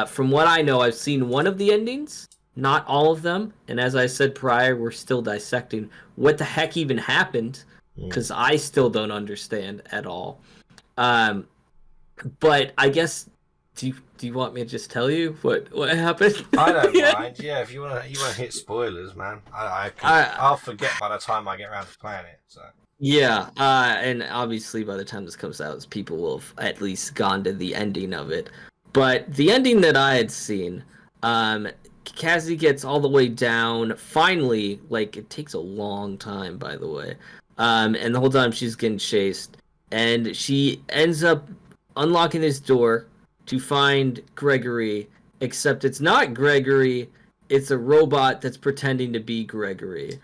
from what I know, I've seen one of the endings, not all of them. And as I said prior, we're still dissecting what the heck even happened, because I still don't understand at all. But I guess, do you want me to just tell you what happened? I don't mind. Yeah, if you want to hit spoilers, man. I'll forget by the time I get around to playing it. So. Yeah, and obviously by the time this comes out, people will have at least gone to the ending of it. But the ending that I had seen, Cassie gets all the way down. Finally, like, it takes a long time, by the way. And the whole time she's getting chased. And she ends up unlocking this door to find Gregory, except it's not Gregory. It's a robot that's pretending to be Gregory.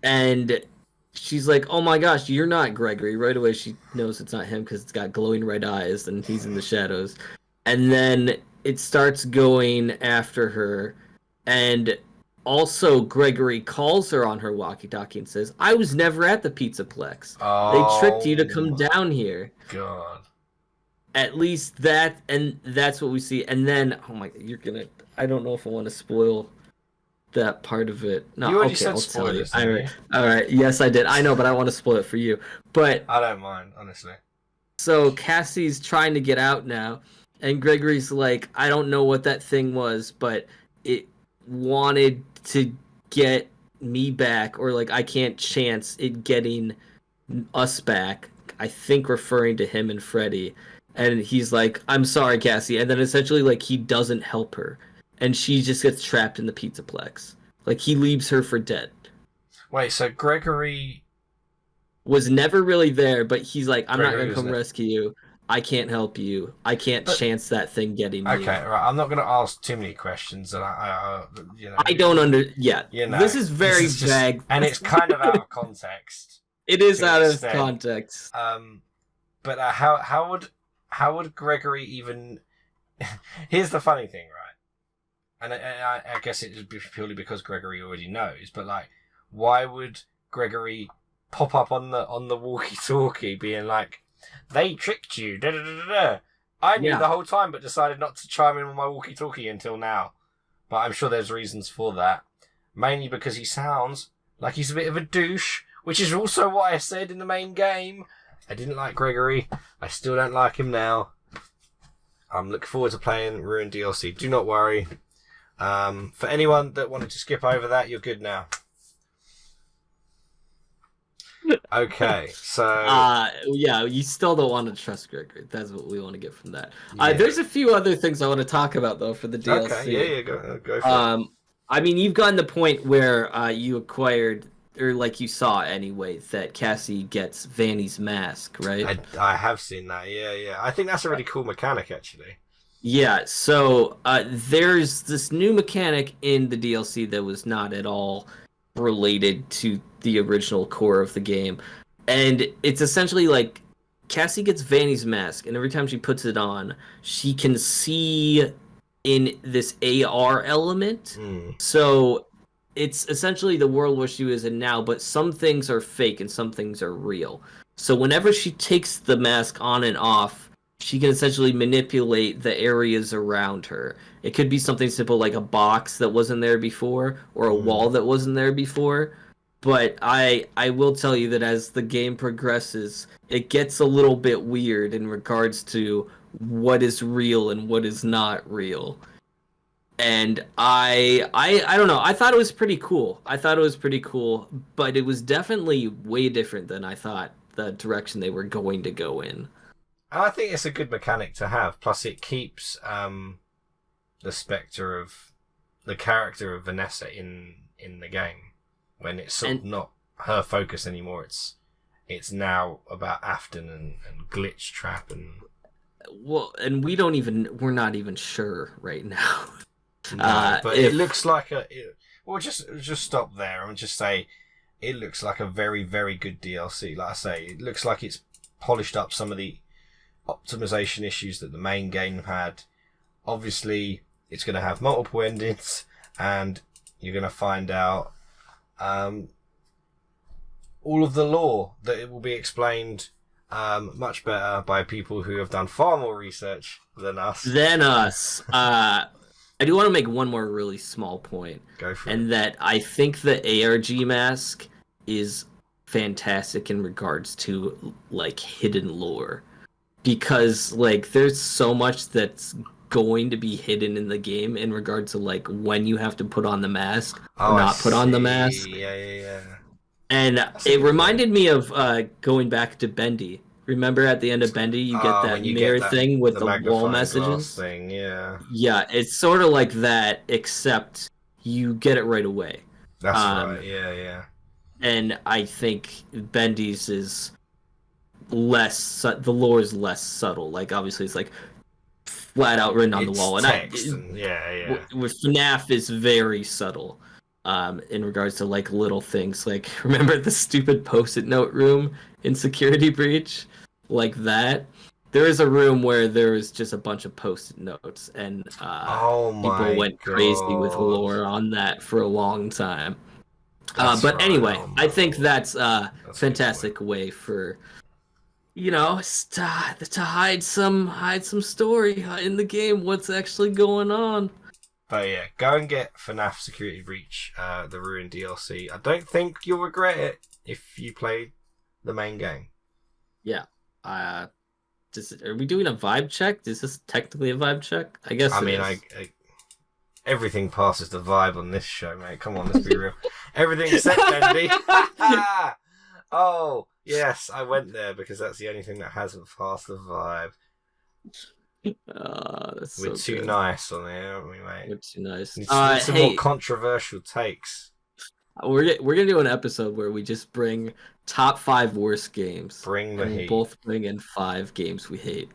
And she's like, oh my gosh, you're not Gregory. Right away she knows it's not him because it's got glowing red eyes and he's in the shadows. And then it starts going after her. And also Gregory calls her on her walkie-talkie and says, I was never at the Pizzaplex. They tricked you to come down here. God. At least that, and that's what we see. And then, oh my, I don't know if I want to spoil that part of it. No, you already okay, said I'll spoilers. tell you. All right, yes I did. I know, but I want to spoil it for you. But I don't mind, honestly. So Cassie's trying to get out now, and Gregory's like, I don't know what that thing was, but it wanted to get me back, or like I can't chance it getting us back. I think referring to him and Freddy, and he's like, "I'm sorry, Cassie," and then essentially like he doesn't help her, and she just gets trapped in the pizzaplex. Like he leaves her for dead. Wait, so Gregory Was never really there, but he's like, "I'm not Gregory gonna was come rescue you. I can't help you. I can't But chance that thing getting me." okay, right. I'm not going to ask too many questions, and you know, I don't under. Yeah, you know, this is very this is just, vague, and it's kind of out of context. It is to an out of extent. context. But how would Gregory even? Here's the funny thing, right? And I guess it would be purely because Gregory already knows. But like, why would Gregory pop up on the walkie-talkie, being like, "They tricked you"? Da, da, da, da, da. I knew the whole time, but decided not to chime in on my walkie-talkie until now. But I'm sure there's reasons for that. Mainly because he sounds like he's a bit of a douche, which is also what I said in the main game. I didn't like Gregory. I still don't like him now. I'm looking forward to playing Ruined DLC. Do not worry. For anyone that wanted to skip over that, you're good now. Okay, so... yeah, you still don't want to trust Gregory. That's what we want to get from that. Yeah. There's a few other things I want to talk about, though, for the DLC. Okay, yeah, go for it. I mean, you've gotten the point where you acquired, or like you saw anyway, that Cassie gets Vanny's mask, right? I have seen that, yeah. I think that's a really cool mechanic, actually. Yeah, so there's this new mechanic in the DLC that was not at all related to the original core of the game. And it's essentially like Cassie gets Vanny's mask, and every time she puts it on, she can see in this AR element. So it's essentially the world where she is in now, but some things are fake and some things are real. So whenever she takes the mask on and off, she can essentially manipulate the areas around her. It could be something simple like a box that wasn't there before, or a wall that wasn't there before. But I will tell you that as the game progresses, it gets a little bit weird in regards to what is real and what is not real. And I don't know. I thought it was pretty cool. But it was definitely way different than I thought the direction they were going to go in. I think it's a good mechanic to have. Plus, it keeps the spectre of the character of Vanessa in the game. When it's sort of not her focus anymore, it's now about Afton and Glitch Trap and... Well, and we're not even sure right now. No, but it looks like just stop there and just say it looks like a very, very good DLC. Like I say, it looks like it's polished up some of the optimization issues that the main game had. Obviously, it's going to have multiple endings, and you're going to find out all of the lore that it will be explained much better by people who have done far more research than us. I do want to make one more really small point. Go for it. And that I think the ARG mask is fantastic in regards to like hidden lore. Because like there's so much that's going to be hidden in the game in regards to like when you have to put on the mask or not put on the mask. Yeah. And it reminded me of going back to Bendy. Remember at the end of Bendy, you get that mirror thing with the wall messages? Thing, yeah. Yeah, it's sort of like that, except you get it right away. That's right, yeah. And I think Bendy's is the lore is less subtle. Like, obviously, it's like flat out written on the wall. Text With FNAF, is very subtle. In regards to like little things, like remember the stupid post-it note room in Security Breach, like that. There is a room where there is just a bunch of post-it notes, and people went crazy with lore on that for a long time. But anyway, I think that's a fantastic way for to hide some story in the game. What's actually going on? But yeah, go and get FNAF Security Breach, the Ruined DLC. I don't think you'll regret it if you played the main game. Yeah. Are we doing a vibe check? Is this technically a vibe check? I guess. I mean, everything passes the vibe on this show, mate. Come on, let's be real. Everything except Bendy. Oh, yes, I went there because that's the only thing that hasn't far survived. That's We're so too good. nice on here, aren't we, mate? We're too nice. Need some more controversial takes. We're gonna do an episode where we just bring top 5 worst games. Bring the heat. We'll both bring in 5 games we hate.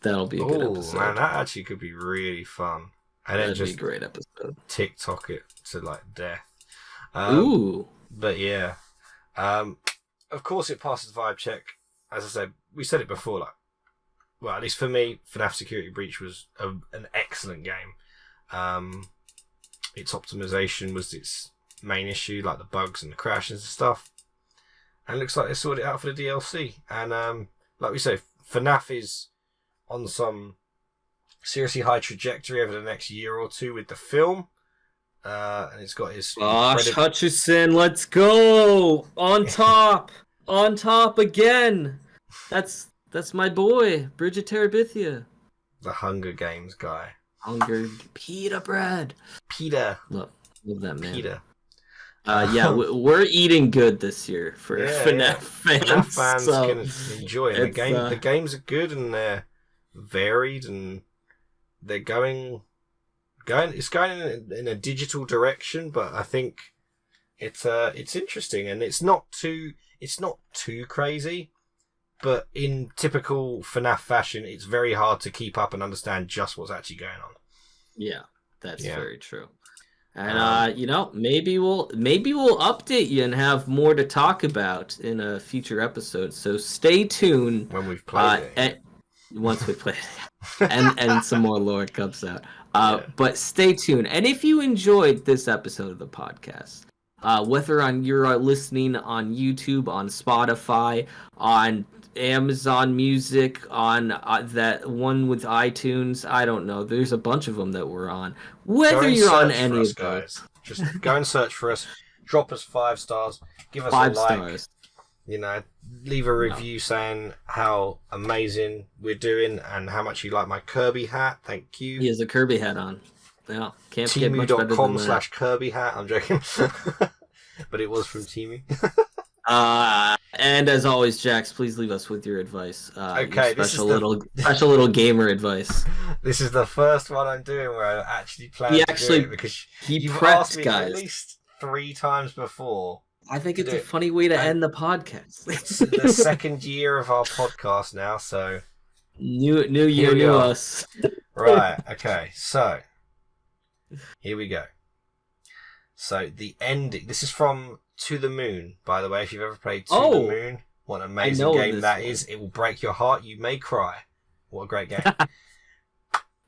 That'll be a good episode. Man, that actually could be really fun. And That'd then just be a great episode. TikTok it to like death. Ooh. But yeah. Of course it passes the vibe check. As I said, we said it before, like, well, at least for me, FNAF Security Breach was an excellent game. Its optimization was its main issue, like the bugs and the crashes and stuff. And it looks like they sorted it out for the DLC. And like we say, FNAF is on some seriously high trajectory over the next year or two with the film. And it's got his... Josh Hutcherson, let's go! On top! On top again! That's my boy, Bridget Terabithia. The Hunger Games guy. Hunger pita bread. Peter. Love that man. Peter. Yeah, we're eating good this year for FNAF fans. FNAF fans so can enjoy it. The games are good and they're varied and they're going in a digital direction, but I think it's interesting and it's not too crazy. But in typical FNAF fashion, it's very hard to keep up and understand just what's actually going on. Yeah, that's very true. And maybe we'll update you and have more to talk about in a future episode. So stay tuned when we've played it. Once we play it, and some more lore comes out. But stay tuned. And if you enjoyed this episode of the podcast, whether you're listening on YouTube, on Spotify, on Amazon Music, on that one with iTunes, I don't know. There's a bunch of them that we're on. Whether you're on any of those, just go and search for us. Drop us 5 stars. Give us 5 a like. stars. Leave a review saying how amazing we're doing and how much you like my Kirby hat. Thank you. He has a Kirby hat on. Yeah, can't get much better than that. Temu.com/Kirby hat. I'm joking. But it was from Temu. And as always, Jax, please leave us with your advice. Okay, your special little gamer advice. This is the first one I'm doing where I actually plan to do it because you've prepped, asked me guys. at least 3 times before. I think it's a funny way to end the podcast. It's the second year of our podcast now, so new year, new us. Right. Okay. So here we go. So the ending. This is from To the Moon, by the way. If you've ever played To the Moon, what an amazing game that is! It will break your heart. You may cry. What a great game!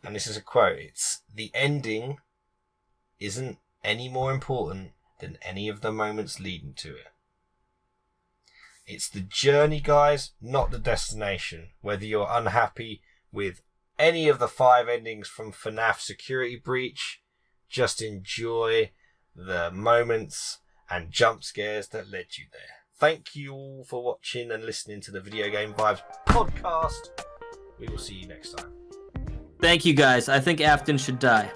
And this is a quote. It's the ending isn't any more important than any of the moments leading to it. It's the journey, guys, not the destination. Whether you're unhappy with any of the 5 endings from FNAF Security Breach, just enjoy the moments and jump scares that led you there. Thank you all for watching and listening to the Video Game Vibes podcast. We will see you next time. Thank you, guys. I think Afton should die.